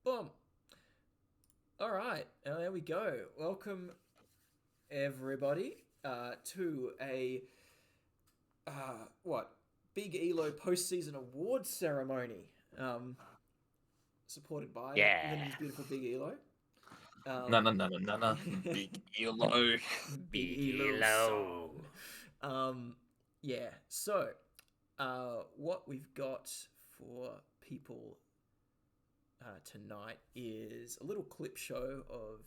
Boom. All right, there we go. Welcome everybody to a what Big-ELO postseason awards ceremony, supported by Yeah. Lyndon's beautiful Big-ELO. No, no, no, no, no, no. Big-ELO. Big-ELO Big-ELO. song. Yeah. So, what we've got for people tonight is a little clip show of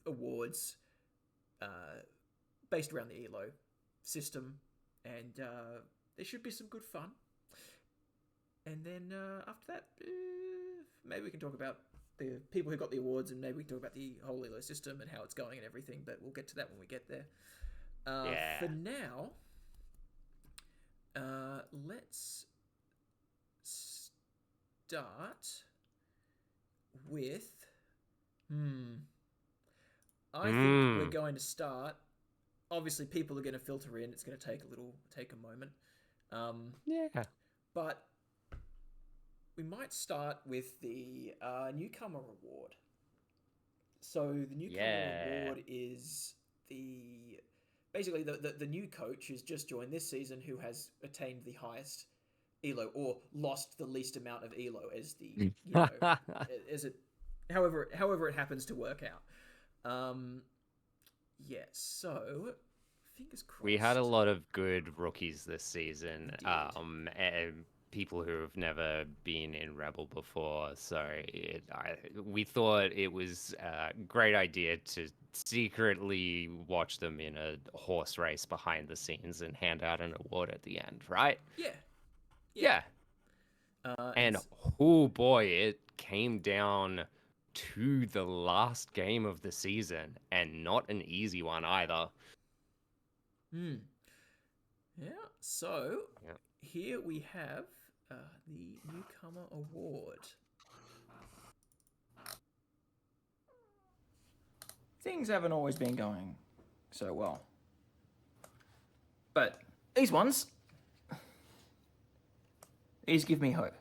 awards based around the ELO system, and there should be some good fun. And then after that, maybe we can talk about the people who got the awards, and maybe we can talk about the whole ELO system and how it's going and everything. But we'll get to that when we get there. Yeah. For now, let's start with. I think we're going to start. Obviously, people are going to filter in. It's going to take a moment. Yeah. But we might start with the newcomer award. So the newcomer award is basically the new coach who's just joined this season who has attained the highest ELO or lost the least amount of ELO as the as it however it happens to work out. Yeah, so fingers crossed. We had a lot of good rookies this season. And people who have never been in REBBL before. So we thought it was a great idea to secretly watch them in a horse race behind the scenes and hand out an award at the end, right? Yeah. And oh boy, it came down to the last game of the season, and not an easy one either. Yeah, so here we have the newcomer award. Things haven't always been going so well. But these ones, these give me hope.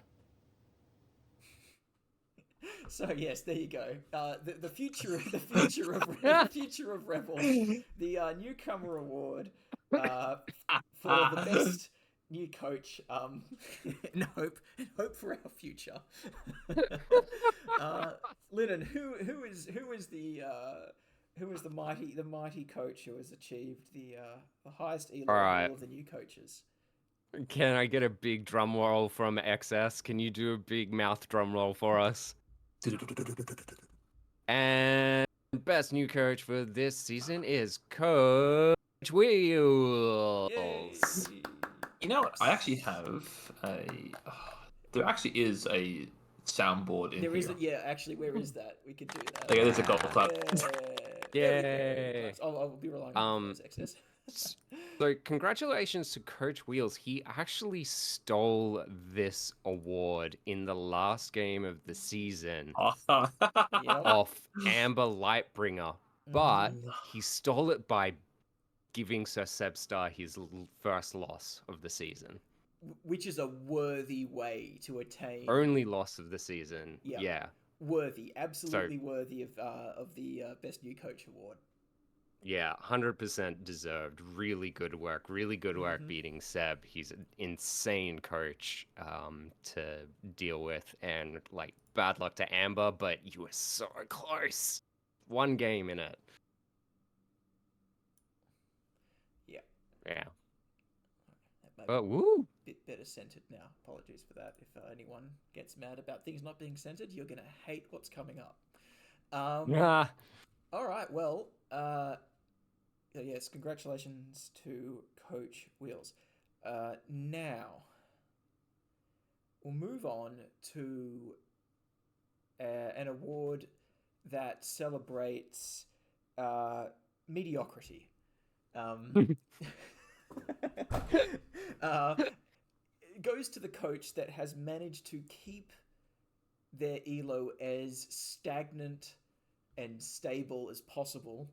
So yes, there you go. The future of REBBL, the newcomer award for the best new coach. And hope for our future. Lennon, who is the mighty coach who has achieved the highest ELO of all of the new coaches? Can I get a big drum roll from XS? Can you do a big mouth drum roll for us? And best new coach for this season is Coach Wheels. Yay. You know what? I actually have a. There actually is a soundboard in There here. is actually, where is that? We could do that. Yeah, there's a golf clap. Yay. I'll be relying on those excess. So congratulations to Coach Wheels. He actually stole this award in the last game of the season off Amber Lightbringer, but he stole it by giving Sir Sebstar his first loss of the season. Which is a worthy way to attain. Only loss of the season. Yeah. Worthy, absolutely worthy of the best new coach award. Yeah, 100% deserved. Really good work. Really good work beating Seb. He's an insane coach to deal with, and like bad luck to Amber, but you were so close. One game in it. Yeah. But woo! Bit better centered now. Apologies for that. If anyone gets mad about things not being centered, you're gonna hate what's coming up. All right. Well, yes. Congratulations to Coach Wheels. Now we'll move on to an award that celebrates mediocrity. It goes to the coach that has managed to keep their ELO as stagnant and stable as possible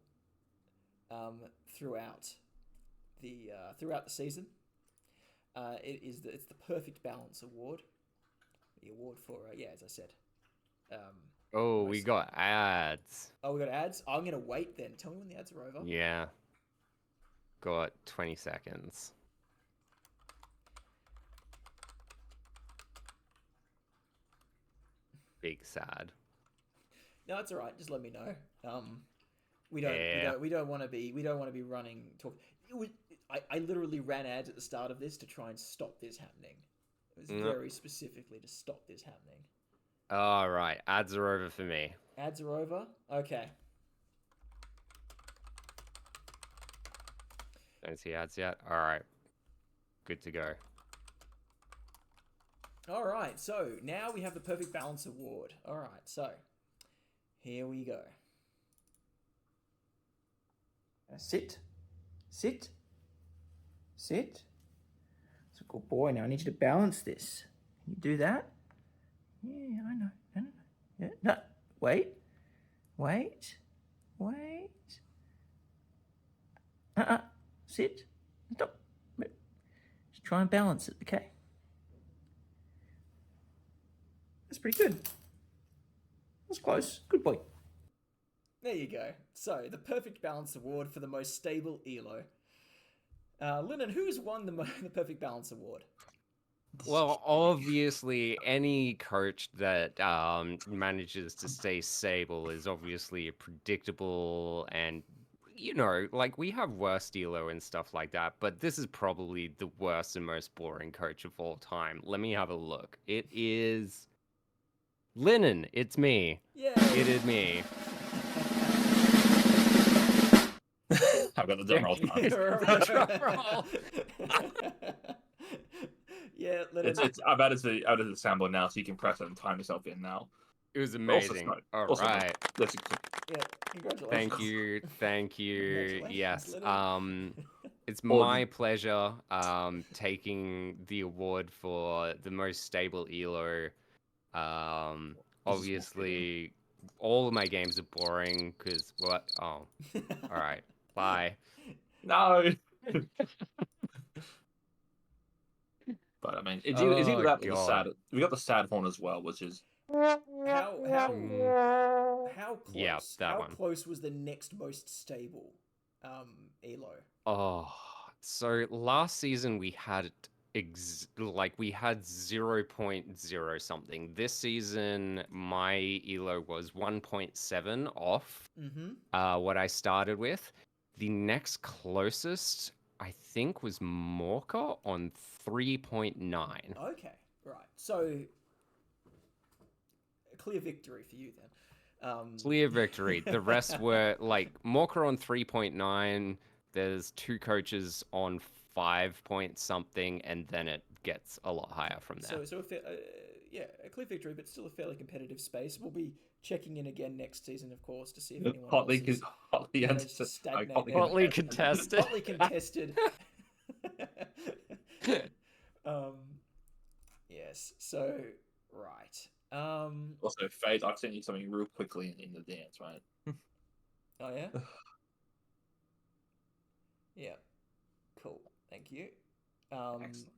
throughout the season. It's the Perfect Balance Award. The award for as I said, We got ads. Oh, we got ads? I'm going to wait then. Tell me when the ads are over. Yeah. Got 20 seconds. Big sad. No, it's all right. Just let me know. We don't want to be running talk. I literally ran ads at the start of this to try and stop this happening. It was very specifically to stop this happening. All right, ads are over for me. Ads are over? Okay. Don't see ads yet? All right. Good to go. All right, so now we have the Perfect Balance Award. All right, so here we go. Sit. Sit. Sit. That's a good boy. Now I need you to balance this. Can you do that? Yeah, I know. No. Yeah. No. Wait. Sit. Stop. Just try and balance it, okay? That's pretty good. That's close. Good boy. There you go. So, the Perfect Balance Award for the most stable ELO. Lennon, who's won the Perfect Balance Award? Well, obviously, any coach that manages to stay stable is obviously predictable and, like we have worst ELO and stuff like that, but this is probably the worst and most boring coach of all time. Let me have a look. It is Lennon. It's me. Yeah. It is me. I've got the drum roll. Yeah, Lennon. I've added the soundboard now, so you can press it and time yourself in now. It was amazing. All right. Yeah, congratulations. Thank you. Yes. Lennon. It's my pleasure taking the award for the most stable ELO. Obviously, all of my games are boring because what? Oh, all right. Bye. No. But I mean, it's either that or the sad. We got the sad horn as well, which is how close? Yeah, that one. How close was the next most stable ELO? Oh, so last season we had we had 0.0 something. This season my ELO was 1.7 off. What I started with. The next closest, I think, was Morka on 3.9. Okay, right. So, a clear victory for you then. Clear victory. The rest were like Morka on 3.9. There's two coaches on 5 point something, and then it gets a lot higher from there. So a clear victory, but still a fairly competitive space. We'll be checking in again next season, of course, to see if anyone hotly contested. Hotly contested. Yes. So right. Also, Fade, I've sent you something real quickly in the dance, right? Oh yeah. Yeah. Cool. Thank you. Excellent.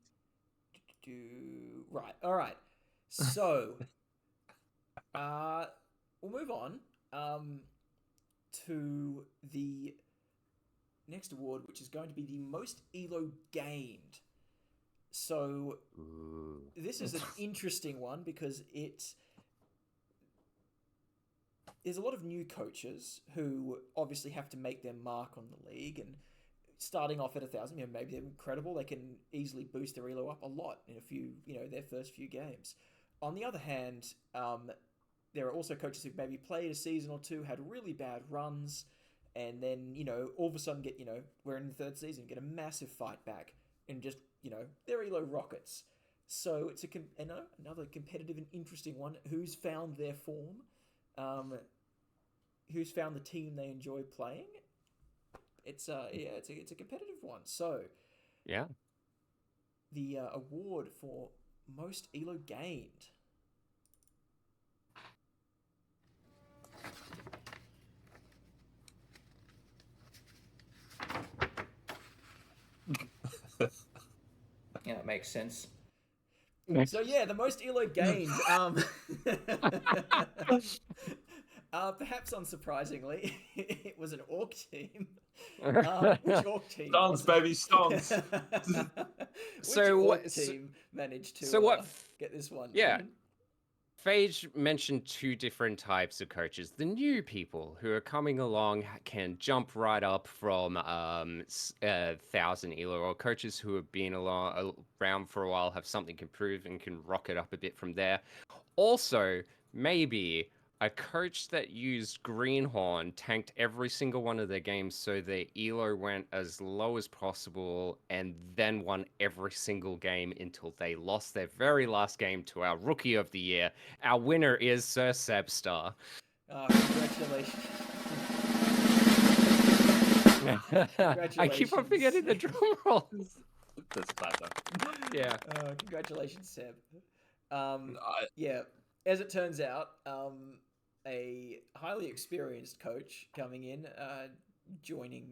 Right. All right. So, we'll move on to the next award, which is going to be the most ELO gained. So, this is an interesting one because there's a lot of new coaches who obviously have to make their mark on the league, and starting off at 1,000, maybe they're incredible. They can easily boost their ELO up a lot in their first few games. On the other hand, there are also coaches who've maybe played a season or two, had really bad runs, and then, all of a sudden we're in the third season, get a massive fight back, and just, their ELO rockets. So it's another competitive and interesting one. Who's found their form? Who's found the team they enjoy playing? It's a competitive one. So yeah, the award for most ELO gained. Yeah, that makes sense. So yeah, the most elo gained. Perhaps unsurprisingly, it was an orc team. Which orc team? Stones, baby, stones. Which orc team managed to get this one? Yeah. Jordan? Phage mentioned two different types of coaches. The new people who are coming along can jump right up from 1,000 elo, or coaches who have been around for a while, have something to prove, and can rocket up a bit from there. Also, maybe a coach that used Greenhorn tanked every single one of their games so their elo went as low as possible and then won every single game until they lost their very last game to our Rookie of the Year. Our winner is Sir Sebstar. Congratulations. I keep on forgetting the drum roll. That's bad though. Yeah. Congratulations, Seb. Yeah, as it turns out, a highly experienced coach coming in, joining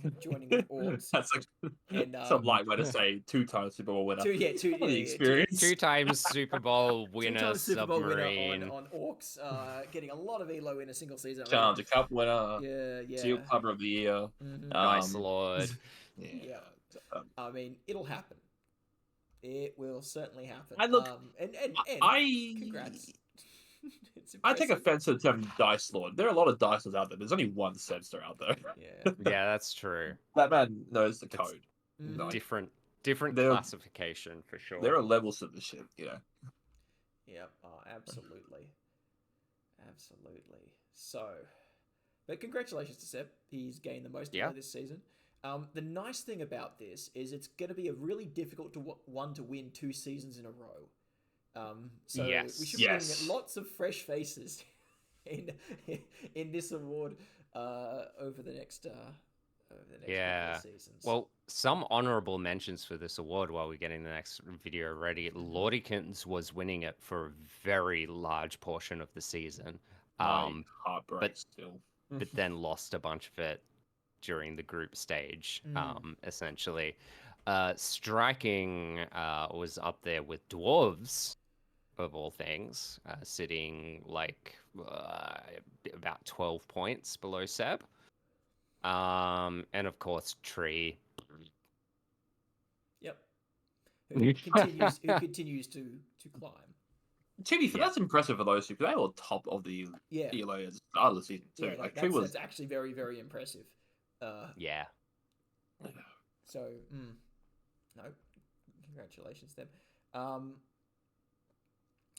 with orcs. That's and, some light way to say 2-time Super Bowl winner. Two experience. 2 times Super Bowl winner, two-time Super Bowl submarine. winner on orcs, getting a lot of elo in a single season. Challenger Cup winner. Yeah. Steel Clubber of the Year. Mm-hmm. Nice Lord. Yeah. I mean, it'll happen. It will certainly happen. And congrats. I take offense to the term Dice Lord. There are a lot of Dice Lords out there. There's only one Sebster out there. Yeah. Yeah, that's true. That man knows the code. Mhm. Different There- classification for sure. There are levels to this shit, you know. Yeah. Oh, absolutely. So, but congratulations to Seb. He's gained the most elo this season. The nice thing about this is it's going to be a really difficult one to win 2 seasons in a row. So we should be looking at lots of fresh faces in this award over the next couple of seasons. Well, some honorable mentions for this award while we're getting the next video ready. Lordykins was winning it for a very large portion of the season. Heartbreak still. But then lost a bunch of it during the group stage, essentially. Striking was up there with Dwarves, of all things, sitting like about 12 points below Seb. And of course, Tree. Yep. Who continues to climb. To be fair, that's impressive for those two, because they were top of the ELO at the start of the season too. Yeah, that's actually very, very impressive. Yeah. So, no, congratulations then.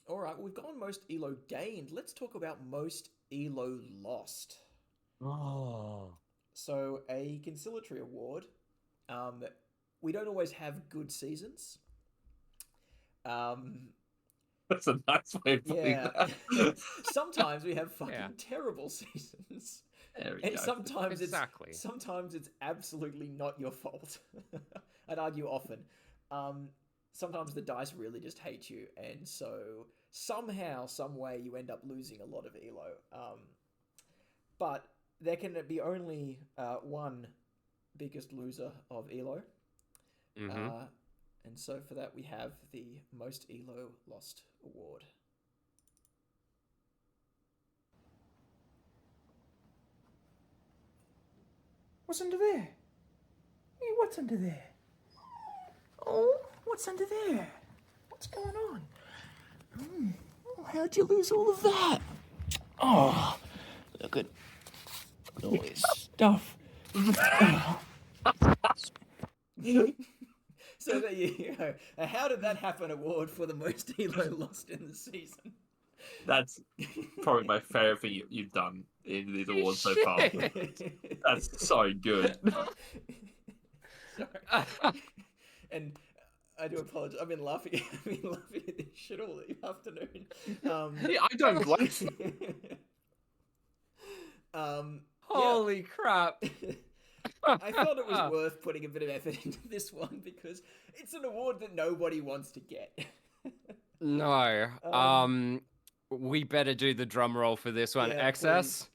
All right, we've gone most elo gained. Let's talk about most elo lost. Oh. So, a conciliatory award. We don't always have good seasons. That's a nice way of putting that. Sometimes we have fucking terrible seasons. And sometimes it's absolutely not your fault. I'd argue often. Sometimes the dice really just hate you, and so somehow, some way, you end up losing a lot of elo. But there can be only one biggest loser of elo. Mm-hmm. And so for that, we have the most elo lost award. What's under there? Hey, what's under there? Oh, what's under there? What's going on? Oh, how'd you lose all of that? Oh, look at all this stuff. So there you go. How did that happen award for the most elo lost in the season? That's probably my favorite thing you've done in these awards so far. That's so good. Sorry. And I do apologize. I've been laughing at this shit all the afternoon. Yeah, I don't blame you. Holy crap. I felt it was worth putting a bit of effort into this one because it's an award that nobody wants to get. No. We better do the drum roll for this one. Yeah, XS.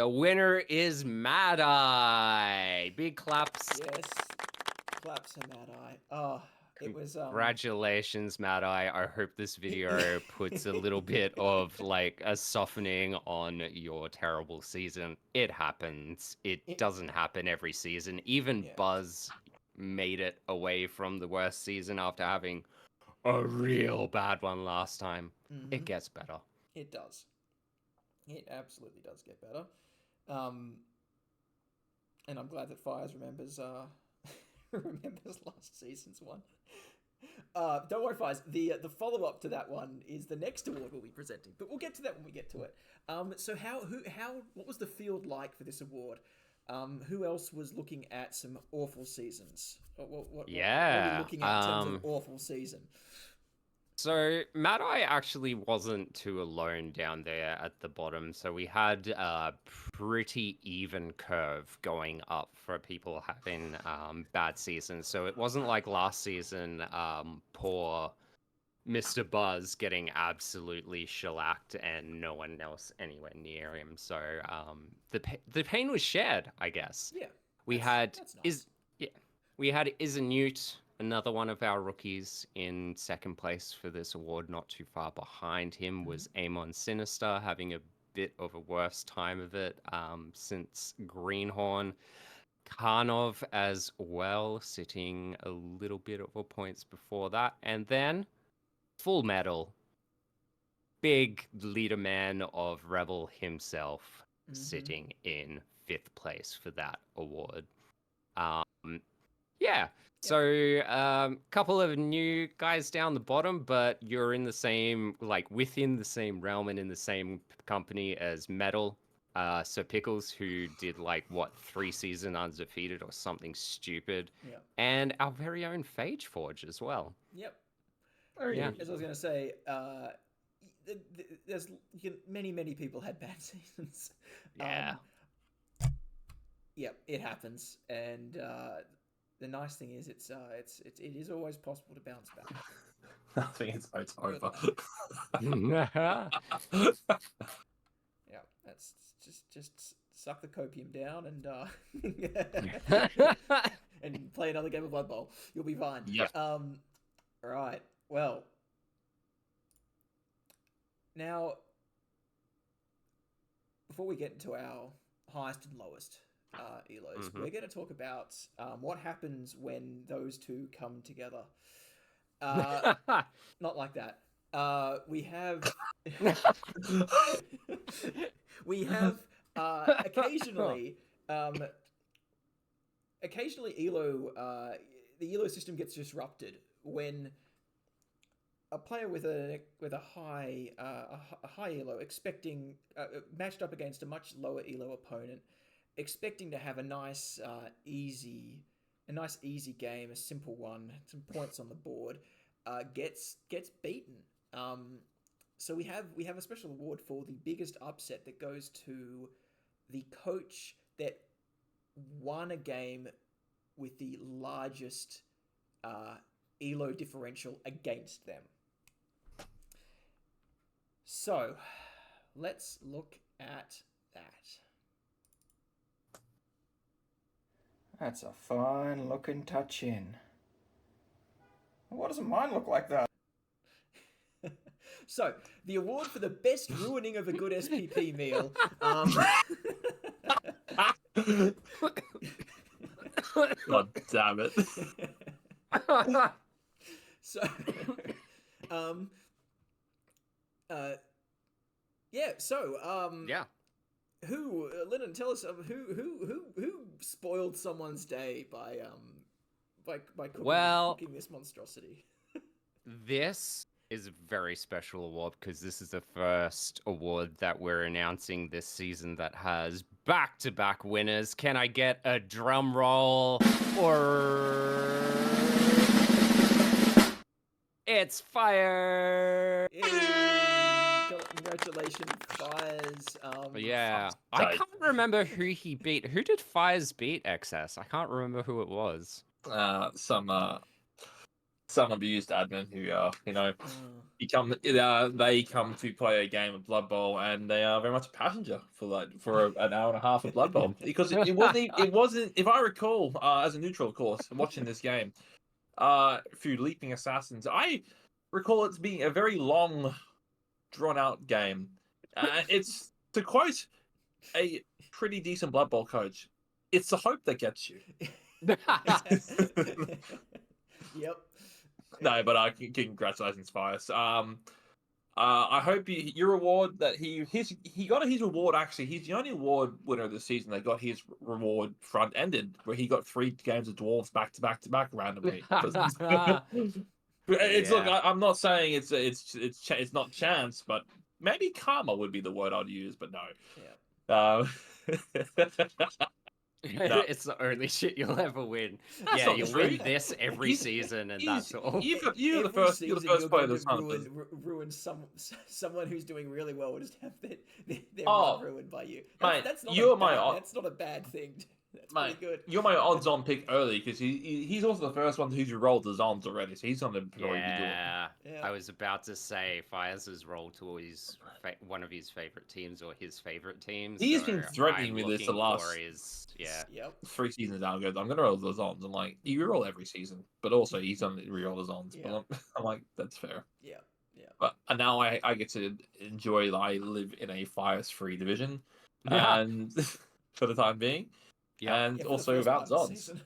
The winner is Mad Eye. Big claps. Yes. Claps for Mad Eye. Oh, it was Congratulations, Mad Eye. I hope this video puts a little bit of like a softening on your terrible season. It happens. It doesn't happen every season. Even Buzz made it away from the worst season after having a real bad one last time. It gets better. It does. It absolutely does get better. And I'm glad that Fires remembers last season's one. Don't worry, Fires. The follow-up to that one is the next award we'll be presenting, but we'll get to that when we get to it. So what was the field like for this award? Who else was looking at some awful seasons? What are you looking at in terms of awful season? So Mad Eye actually wasn't too alone down there at the bottom. So we had a pretty even curve going up for people having bad seasons. So it wasn't like last season, poor Mr. Buzz getting absolutely shellacked and no one else anywhere near him. So the pain was shared, I guess. Yeah. We had Isanute, another one of our rookies, in second place for this award. Not too far behind him was Amon Sinister, having a bit of a worse time of it since Greenhorn. Karnov as well, sitting a little bit over points before that. And then Full Metal, big leader man of REBBL himself, sitting in 5th place for that award. So couple of new guys down the bottom, but you're in the same, like within the same realm and in the same company as Metal. So Pickles, who did 3 seasons undefeated or something stupid. Yep. And our very own Phage Forge as well. Yep. Yeah. As I was going to say, there's many people had bad seasons. Yeah. Yep, it happens, and the nice thing is it is always possible to bounce back. I think it's over. Yeah, that's just suck the copium down and and play another game of Blood Bowl. You'll be fine. Yeah. Right. Well. Now, before we get into our highest and lowest ELOs, we're going to talk about what happens when those two come together. Not like that. We have occasionally ELO the ELO system gets disrupted when a player with a high ELO expecting matched up against a much lower ELO opponent, expecting to have a nice easy game, a simple one, some points on the board, gets beaten. So we have a special award for the biggest upset that goes to the coach that won a game with the largest ELO differential against them. So, let's look at that. That's a fine looking touch-in. Why doesn't mine look like that? So, the award for the best ruining of a good SPP meal. God damn it. So, who, Lyndon, tell us who spoiled someone's day by cooking this monstrosity? This is a very special award because this is the first award that we're announcing this season that has back-to-back winners. Can I get a drum roll? Or it's Fire! Congratulations, Fires. Yeah. I can't remember who he beat. Who did Fires beat, XS? I can't remember who it was. Some abused admin who, they come to play a game of Blood Bowl, and they are very much a passenger for an hour and a half of Blood Bowl, because it wasn't, if I recall, as a neutral, of course, watching this game, through Leaping Assassins, I recall it being a very long, drawn out game. It's, to quote a pretty decent Blood Bowl coach, it's the hope that gets you. Yep. No, but congratulations, Fias. I hope your reward that he got his reward. Actually, he's the only award winner of the season that got his reward front ended, where he got 3 games of dwarves back to back to back randomly. It's look, I'm not saying it's not chance, but maybe karma would be the word I'd use, but no. Yeah. No. It's the only shit you'll ever win. That's yeah, not you'll true. win this every season, and that's all. You're the first player that's not. Ruin someone who's doing really well will just have their Oh, run ruined by you. Mate, That's not that's not a bad thing. That's mate, pretty good. You're my odds-on pick early, because he's also the first one who's rolled the Zons already, so he's going to probably be doing. Yeah, Yeah. I was about to say Fires has rolled to his one of his favorite teams, or his favorite teams. He's so been threatening I'm me this the looking last for his, Yep. 3 seasons now. Goes, I'm going to roll the Zons. I'm like, you roll every season, but also he's on the re-roll the Zons. Yeah. But I'm like, that's fair. Yeah. Yeah. But now I get to enjoy that I live in a Fires-free division, Yeah. and for the time being. Yeah. And Yeah, for the also first without part of the Zons. season.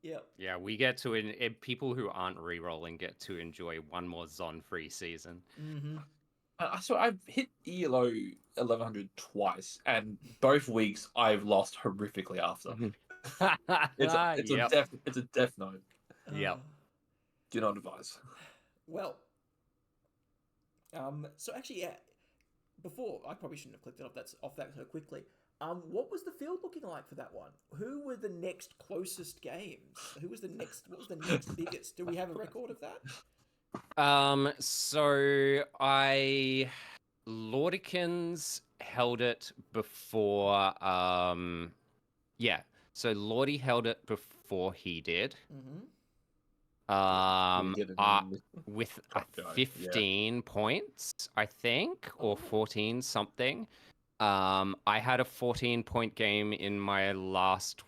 Yep. Yeah, we get to people who aren't re-rolling get to enjoy one more Zon-free season. Mm-hmm. So I've hit ELO 1100 twice, and both weeks I've lost horrifically after. It's a death note. Yep. Do not advise. Well, so actually, yeah. Before, I probably shouldn't have clicked it off that so quickly. What was the field looking like for that one? Who were the next closest games? What was the next biggest? Do we have a record of that? So Lordikins held it before, so Lordy held it before he did. Mm-hmm. With 15 points, I think, or 14 something. I had a 14-point game in my last.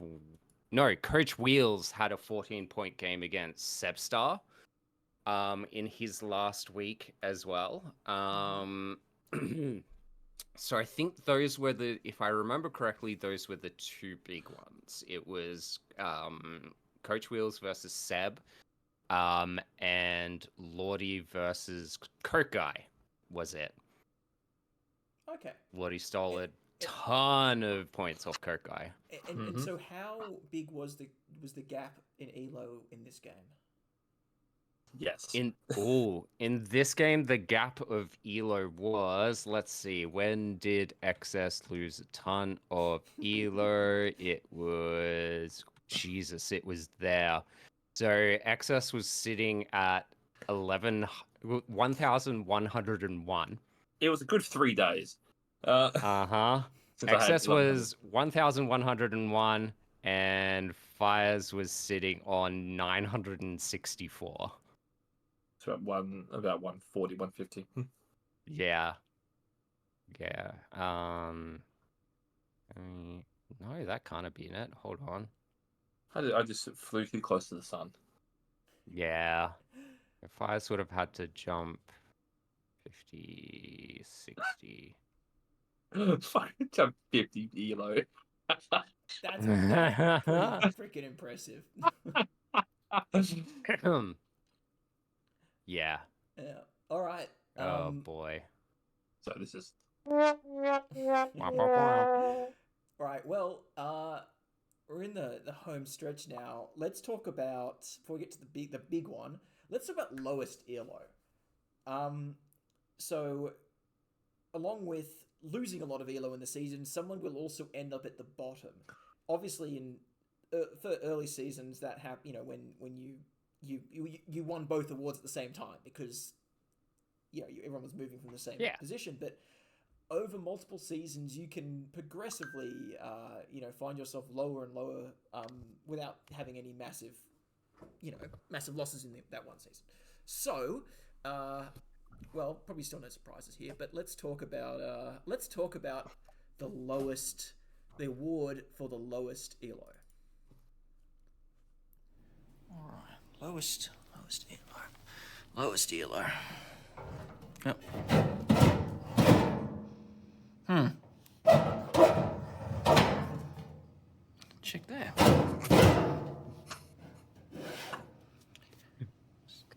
No, Coach Wheels had a 14-point game against Sebstar, in his last week as well. So I think those were if I remember correctly, those were the 2 big ones. It was Coach Wheels versus Seb, and Lordy versus Coke Guy was it. Okay. Lordy stole a ton of points off Coke Guy. And so how big was the gap in ELO in this game? Yes. In this game, the gap of ELO was, let's see, when did XS lose a ton of ELO? It was there. So XS was sitting at 1,101. It was a good 3 days. XS was 1,101, and Fires was sitting on 964. So about 140, 150. Yeah. No, that can't have been it. Hold on. I just flew too close to the sun. Yeah. Fires would have had to jump 50, 60. Fucking jump 50 ELO. That's pretty freaking impressive. Yeah. Yeah. All right. Oh boy. So this is. All right. Well, we're in the home stretch now. Let's talk about, before we get to the big one. Let's talk about lowest ELO. So, along with losing a lot of ELO in the season, someone will also end up at the bottom. Obviously, in for early seasons, that when you won both awards at the same time, because everyone was moving from the same position. But over multiple seasons, you can progressively find yourself lower and lower without having any massive losses in that one season. So, well, probably still no surprises here, but let's talk about the award for the lowest ELO. All right, lowest ELO. Yep. Check there.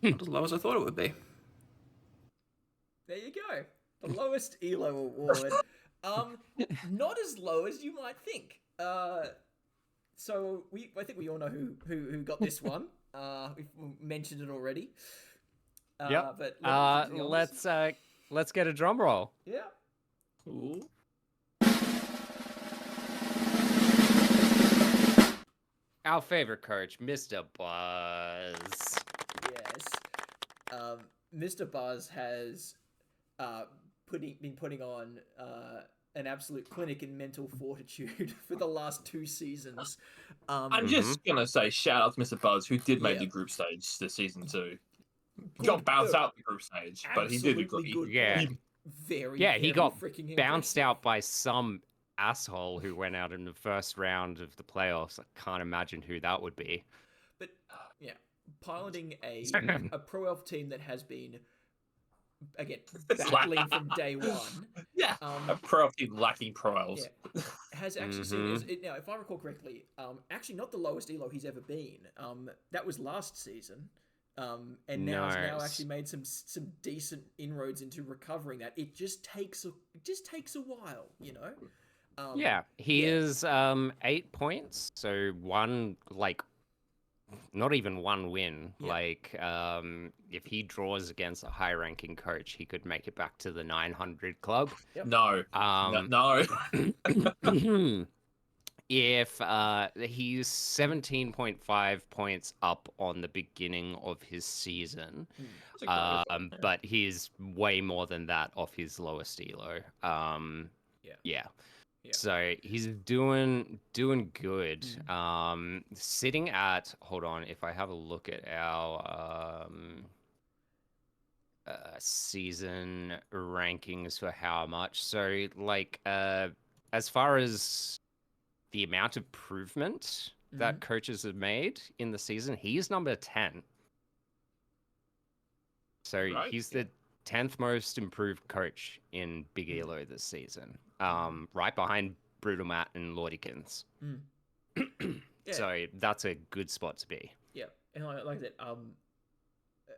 Not as low as I thought it would be. There you go. The lowest ELO award. Not as low as you might think. So I think we all know who got this one. We've mentioned it already. Yep. But let's get a drum roll. Yeah. Ooh. Our favorite coach, Mr. Buzz. Yes. Mr. Buzz has been putting on an absolute clinic in mental fortitude for the last 2 seasons. I'm just gonna say shout out to Mr. Buzz, who did make Yeah. the group stage this season too. Got bounced out the group stage, but he did. Absolutely good. Yeah. Very he got freaking bounced impressive. out by some asshole who went out in the first round of the playoffs. I can't imagine who that would be. But yeah, piloting a pro elf team that has been again battling from day one. Yeah, a pro team lacking pro elves. Yeah, has actually seen now, if I recall correctly, actually not the lowest elo he's ever been. That was last season. And now has now actually made some decent inroads into recovering that. It just takes a while, you know. He is 8 points, so not even one win. Yeah. Like, if he draws against a high-ranking coach, he could make it back to the 900 club. Yep. No. No. If he's 17.5 points up on the beginning of his season, but he's way more than that off his lowest elo. Yeah. So he's doing good. Sitting at, hold on, if I have a look at our season rankings for how much. So like as far as the amount of improvement that coaches have made in the season, he's number 10. So he's the 10th most improved coach in Big-ELO this season. Right behind Brutal Matt and Lordykins. So that's a good spot to be. Yeah, and like that.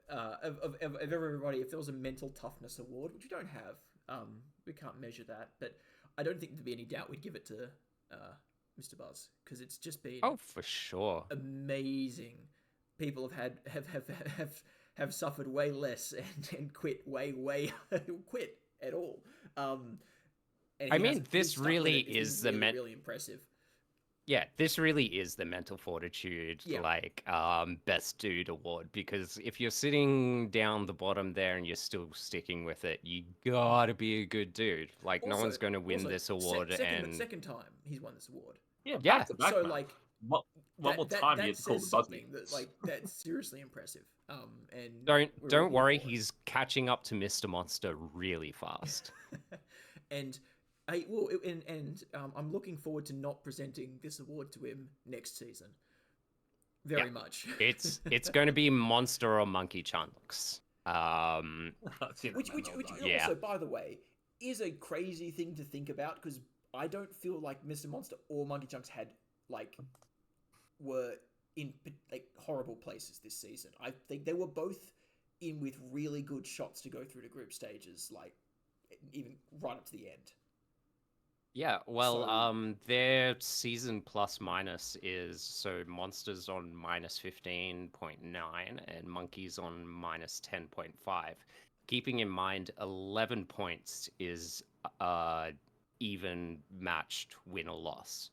Of everybody, if there was a mental toughness award, which we don't have, we can't measure that, but I don't think there'd be any doubt we'd give it to Mr. Buzz, because it's just been for sure amazing. People have suffered way less and quit quit at all. I mean, this really is the really impressive. Yeah, this really is the mental fortitude, best dude award, because if you're sitting down the bottom there and you're still sticking with it, you gotta be a good dude. Like, no one's going to win this award. Second time he's won this award. Yeah, back to back, so man. like, what more time do you have to call the Buzz? That's seriously impressive. And don't worry, he's catching up to Mr. Monster really fast. And I'm looking forward to not presenting this award to him next season. Very much. It's going to be Monster or Monkey Chunks. Which also, by the way, is a crazy thing to think about, because I don't feel like Mr. Monster or Monkey Chunks were in horrible places this season. I think they were both in with really good shots to go through to group stages, like even right up to the end. Yeah, well, their season plus minus is, so Monsters on minus 15.9 and Monkeys on minus 10.5. Keeping in mind, 11 points is even matched win or loss.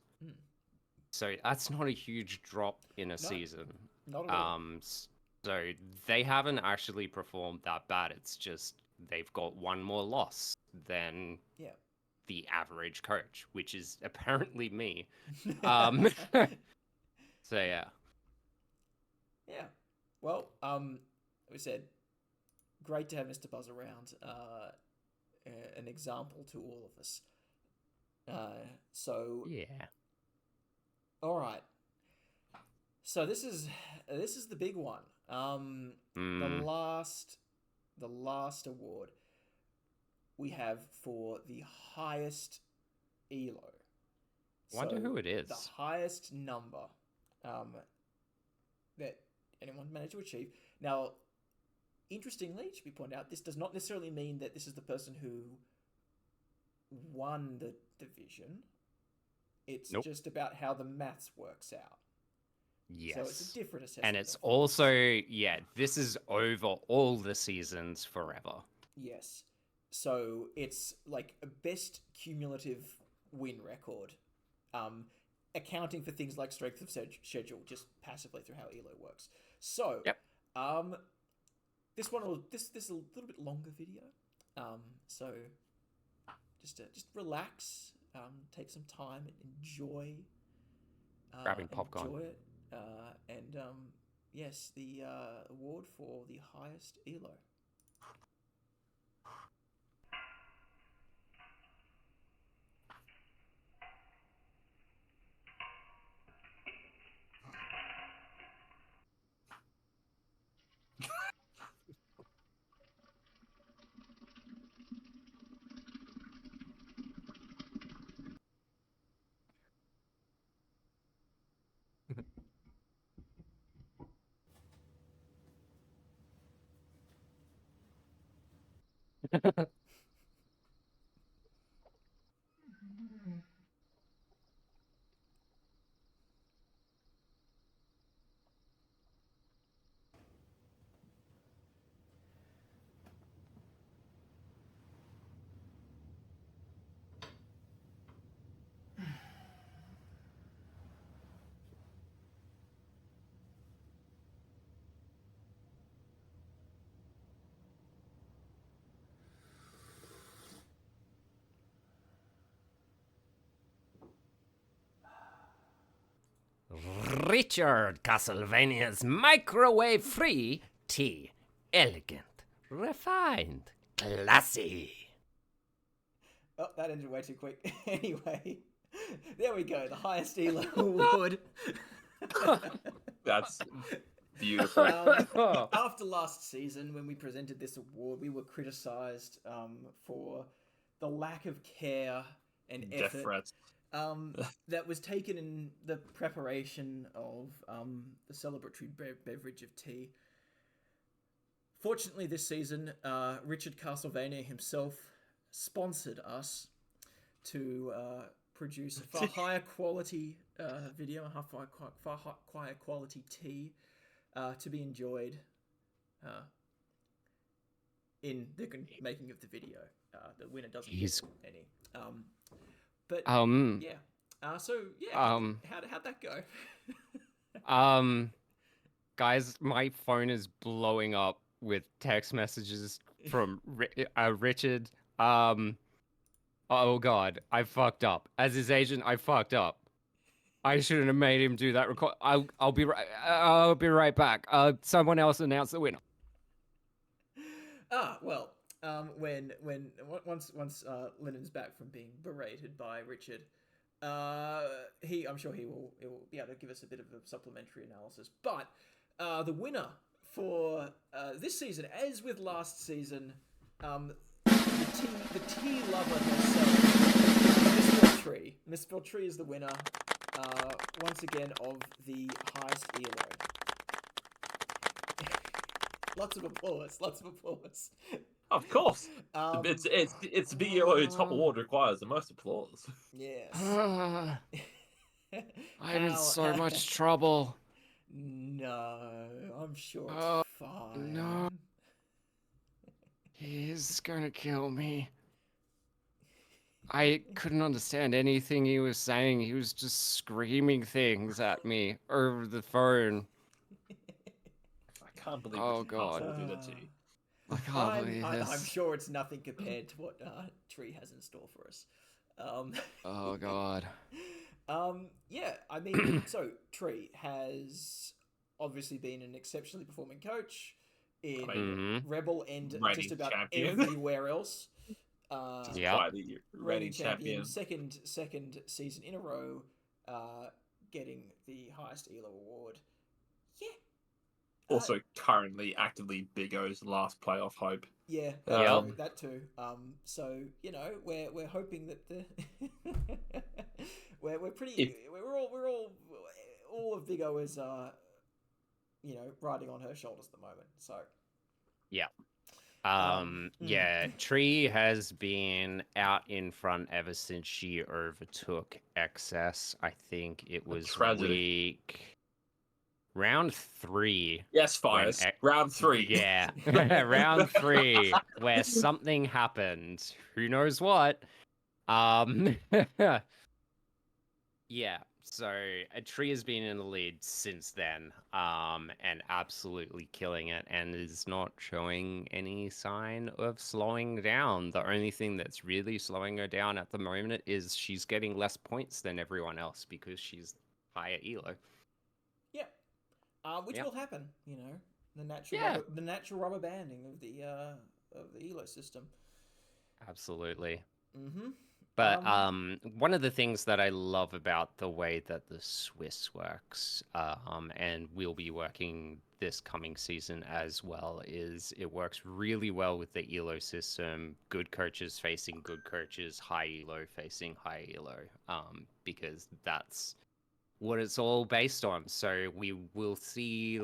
So that's not a huge drop in a season. Not at all. So they haven't actually performed that bad. It's just they've got one more loss than the average coach, which is apparently me. So yeah. Yeah. Well, we said great to have Mr. Buzz around. An example to all of us. So Yeah. all right. So this is the big one. The last award we have for the highest ELO. Wonder who it is. The highest number that anyone managed to achieve. Now, interestingly, it should be pointed out, this does not necessarily mean that this is the person who won the division. It's just about how the maths works out. Yes. So it's a different assessment. And it's also, this is over all the seasons forever. Yes. So it's like a best cumulative win record, accounting for things like strength of schedule, just passively through how ELO works. So, this is a little bit longer video. So just relax, take some time and enjoy. Grabbing popcorn. Enjoy it. And yes, the award for the highest ELO. Richard Castlevania's microwave-free tea. Elegant, refined, classy. Oh, that ended way too quick. Anyway, there we go. The highest ELO award. That's beautiful. After last season, when we presented this award, we were criticised for the lack of care and effort that was taken in the preparation of the celebratory beverage of tea. Fortunately, this season, Richard Castlevania himself sponsored us to produce a far higher quality video, a far higher quality tea to be enjoyed in the making of the video. The winner doesn't get any. But yeah. So yeah, how'd that go? Guys, my phone is blowing up with text messages from Richard. Oh God, I fucked up. As his agent, I fucked up. I shouldn't have made him do that record. I'll be right back. Someone else announced the winner. Well, once Lennon's back from being berated by Richard, I'm sure he will be able to give us a bit of a supplementary analysis. But the winner for this season, as with last season, the tea lover herself, Miss Beltree. Miss Beltree is the winner, once again, of the highest ELO. Lots of applause. Of course. It's Big-ELO top award requires the most applause. Yes. I'm in so much trouble. No, I'm sure it's fine. No. He's gonna kill me. I couldn't understand anything he was saying. He was just screaming things at me over the phone. I can't believe God. will do that to you. I can't believe this. I'm sure it's nothing compared to what Tree has in store for us. Oh God. Yeah, I mean, so Tree has obviously been an exceptionally performing coach. in REBBL and just about champion. everywhere else. Yeah, reigning champion, second season in a row, getting the highest ELO award. Yeah. Also, currently actively Big-O's last playoff hope. Yeah, that too. So we're hoping that the we're all of Big-O is riding on her shoulders at the moment. So yeah. Yeah, Tree has been out in front ever since she overtook XS. I think it was round 3. Yes, Fires. Round 3. Yeah, round 3, where something happened. Who knows what? Yeah. So Tree has been in the lead since then, and absolutely killing it, and is not showing any sign of slowing down. The only thing that's really slowing her down at the moment is she's getting less points than everyone else because she's higher ELO. Yeah, which will happen. The natural rubber banding of the ELO system. Absolutely. But one of the things that I love about the way that the Swiss works, and will be working this coming season as well, is it works really well with the ELO system. Good coaches facing good coaches, high ELO facing high ELO, because that's what it's all based on. So we will see,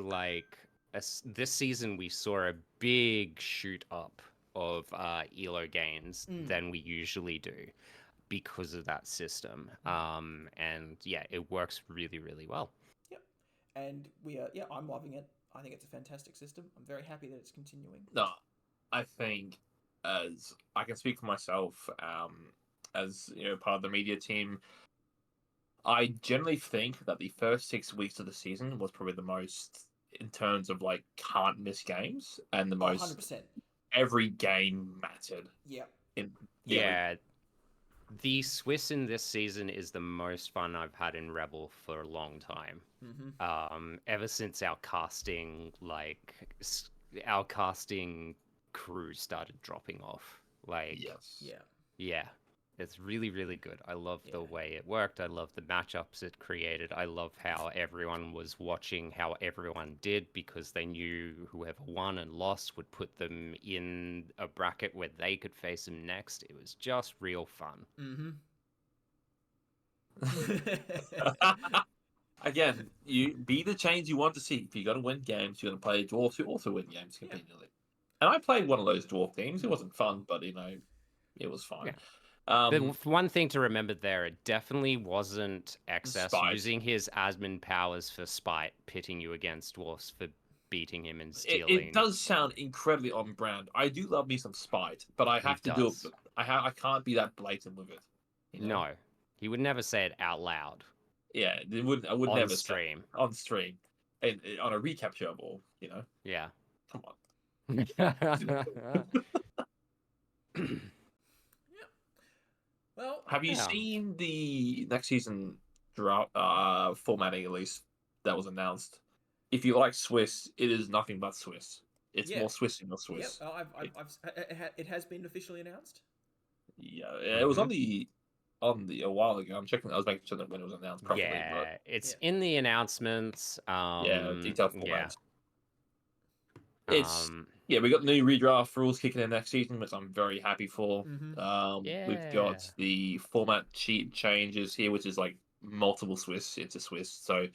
this season we saw a big shoot up of ELO gains than we usually do, because of that system. And yeah, it works really, really well. Yep. And I'm loving it. I think it's a fantastic system. I'm very happy that it's continuing. No, I think, as I can speak for myself, as part of the media team, I generally think that the first 6 weeks of the season was probably the most, in terms of can't miss games, and the most 100%. Every game mattered. Yep. Yeah. The Swiss in this season is the most fun I've had in REBBL for a long time. Ever since our casting crew started dropping off. Yes. Yeah. It's really, really good. I love the way it worked. I love the matchups it created. I love how everyone was watching how everyone did, because they knew whoever won and lost would put them in a bracket where they could face them next. It was just real fun. Again, you be the change you want to see. If you're going to win games, you're going to play dwarfs who also win games conveniently. And I played one of those dwarf teams. It wasn't fun, but it was fine. The one thing to remember there, it definitely wasn't XS using his admin powers for spite, pitting you against dwarfs for beating him and stealing. It does sound incredibly on brand. I do love me some spite, but I have to do it. I can't be that blatant with it. No, he would never say it out loud. Yeah, I would never stream. Say on stream, and on a recap show ball. Yeah. Come on. Well, have you seen the next season formatting, at least, that was announced? If you like Swiss, it is nothing but Swiss. It's more Swiss than Swiss. Yeah, it has been officially announced. Yeah, it was on the a while ago. I'm checking. I was making sure that when it was announced properly. Yeah, it's in the announcements. Detailed formats. We got new redraft rules kicking in next season, which I'm very happy for. We've got the format sheet changes here, which is multiple Swiss into Swiss. So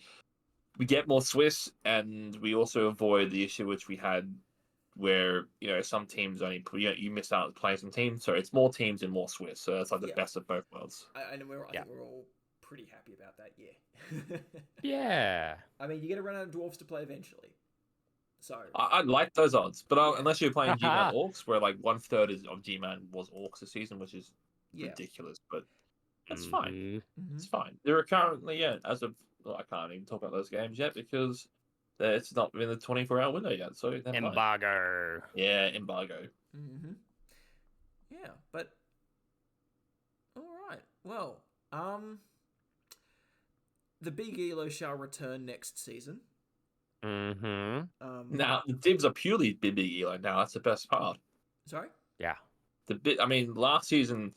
we get more Swiss, and we also avoid the issue which we had where some teams only you miss out playing some teams. So it's more teams and more Swiss. So it's the best of both worlds. I think we're all pretty happy about that. Yeah. Yeah. I mean, you're gonna run out of dwarfs to play eventually. So I like those odds, but unless you're playing G-Man Orcs, where 1/3 of G-Man was Orcs this season, which is ridiculous, but that's fine. It's fine. There are currently, as of I can't even talk about those games yet because it's not in the 24-hour window yet. So embargo. Yeah, embargo. Yeah, but all right. Well, the Big-ELO shall return next season. Mm-hmm. Now the divs are purely Big-ELO. Now that's the best part. Sorry. Yeah. I mean, last season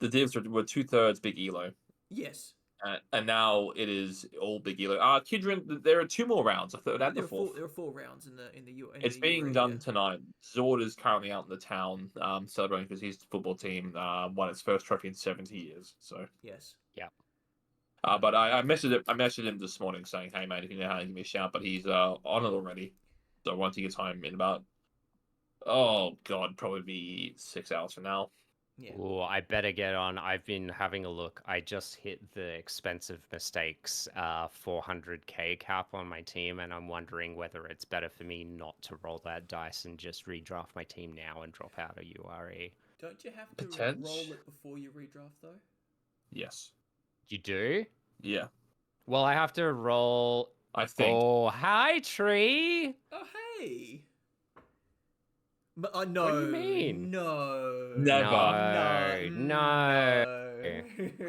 the divs were 2/3 Big-ELO. Yes. And now it is all Big-ELO. Kidron, there are 2 more rounds, a third and the fourth. There are 4 rounds in the It's being done tonight. Zord is currently out in the town celebrating because his football team won its first trophy in 70 years. So yes. Yeah. but I messaged him this morning saying, "Hey mate, if you know how to give me a shout." But he's on it already. So once he gets home in about probably be 6 hours from now. Yeah. Oh, I better get on. I've been having a look. I just hit the expensive mistakes 400k cap on my team, and I'm wondering whether it's better for me not to roll that dice and just redraft my team now and drop out of URE. Don't you have to roll it before you redraft though? Yes. You do? Yeah. Well, I have to roll. I think. Oh, hi, Tree. Oh, hey. No. What do you mean? No. Never. No.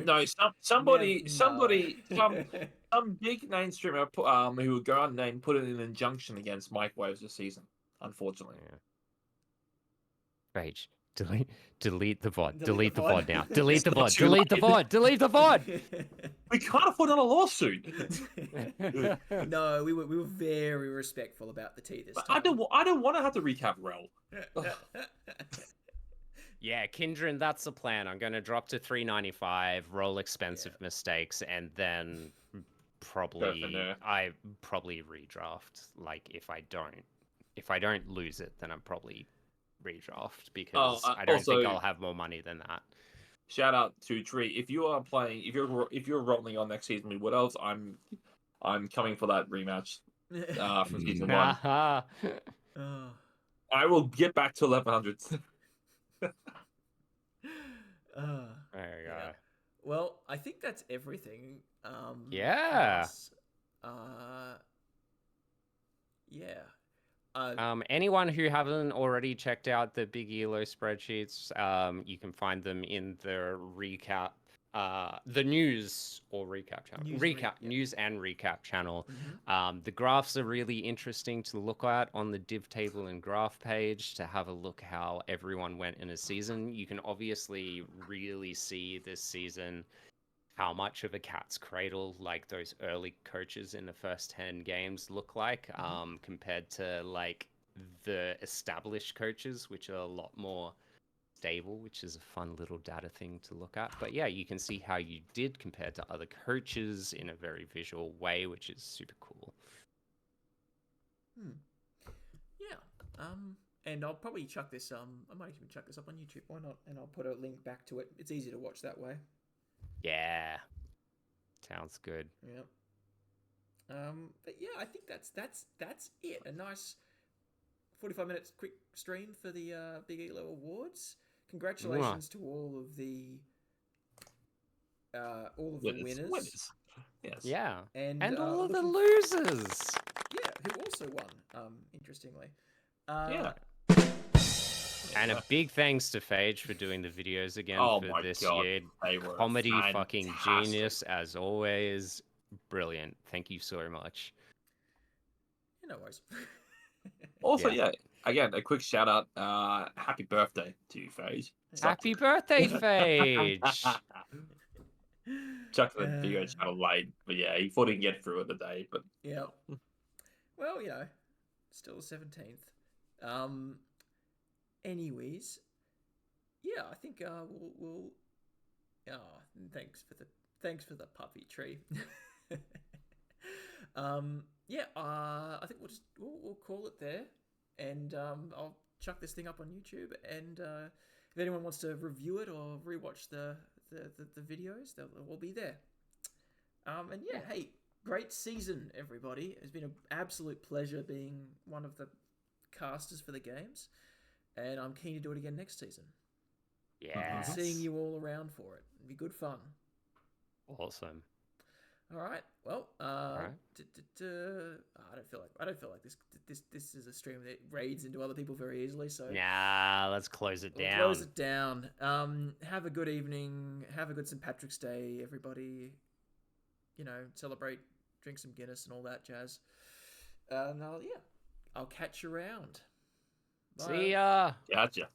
No. Somebody. Some big name streamer who would go out and put in an injunction against microwaves this season. Unfortunately. Yeah. Rage. Delete the VOD. Delete Delete the the VOD. VOD now. Delete the It's not VOD. too Delete the late. VOD. Delete the VOD. We can't afford another lawsuit. No, we were very respectful about the tea this But time. I don't want to have to recap REBBL. Yeah, Kindred, that's the plan. I'm going to drop to 395, roll expensive mistakes, and then probably redraft. Like if I don't lose it, then I'm probably redraft because I don't think I'll have more money than that. Shout out to Tree. If you are playing, if you're rolling on next season with Wood Elves, I'm coming for that rematch from season 1. I will get back to 1100. There you go. Well, I think that's everything. Yeah. Yeah. Anyone who haven't already checked out the Big-ELO spreadsheets, you can find them in the recap, the news or recap channel, news and recap channel. Mm-hmm. The graphs are really interesting to look at on the div table and graph page to have a look how everyone went in a season. You can obviously really see this season how much of a cat's cradle like those early coaches in the first 10 games look like compared to like the established coaches, which are a lot more stable, which is a fun little data thing to look at. But yeah, you can see how you did compared to other coaches in a very visual way, which is super cool. Yeah. And I'll probably chuck this I might even chuck this up on YouTube, why not? And I'll put a link back to it. It's easy to watch that way. Yeah. Sounds good. Yeah. But yeah, I think that's it. A nice 45 minutes quick stream for the Big-ELO Awards. Congratulations to all of the winners. Yes. Yeah. And all of the losers. Yeah, who also won, interestingly. Yeah. And a big thanks to Phage for doing the videos again for this year. Comedy fucking genius as always. Brilliant. Thank you so much. No worries. Also, again, a quick shout out. Happy birthday to you, Phage. Happy birthday, Phage. Chucked the video channel late, but yeah, he thought he'd get through it today. But yeah. Well, still the 17th. Anyways, yeah, I think we'll thanks for the puppy Tree. I think we'll call it there, and I'll chuck this thing up on YouTube, and if anyone wants to review it or rewatch the videos, they'll all be there. And yeah, hey, great season, everybody. It's been an absolute pleasure being one of the casters for the games. And I'm keen to do it again next season. Yeah. And seeing you all around for it. It'd be good fun. Awesome. All right. Well, I don't feel like this is a stream that raids into other people very easily. So nah, let's close it down. Close it down. Have a good evening. Have a good St. Patrick's Day, everybody. Celebrate, drink some Guinness and all that jazz. And I'll catch you around. Bye. See ya. Gotcha.